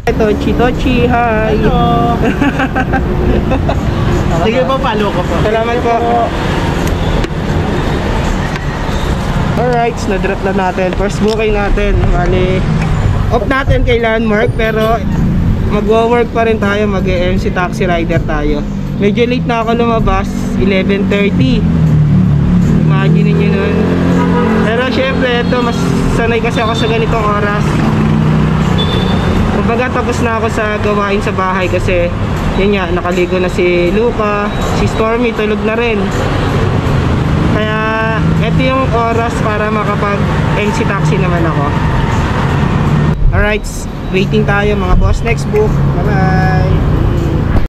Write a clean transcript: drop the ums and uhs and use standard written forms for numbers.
Tochi, hi. Hello. Sige po, follow ko po. Salamat po. Alright, na-drop na natin. First booking natin. Bali, off natin kay Landmark, pero magwo-work pa rin tayo. Mag-MC taxi rider tayo. Medyo late na ako lumabas, 11:30. Imagine nyo nun. Pero syempre, ito, mas sanay kasi ako sa ganitong oras. Kumbaga, tapos na ako sa gawain sa bahay kasi yun nga, nakaligo na si Luca, si Stormy, tulog na rin. Kaya, ito yung oras para makapag-MC taxi naman ako. Alright, waiting tayo mga boss. Next book. Bye-bye.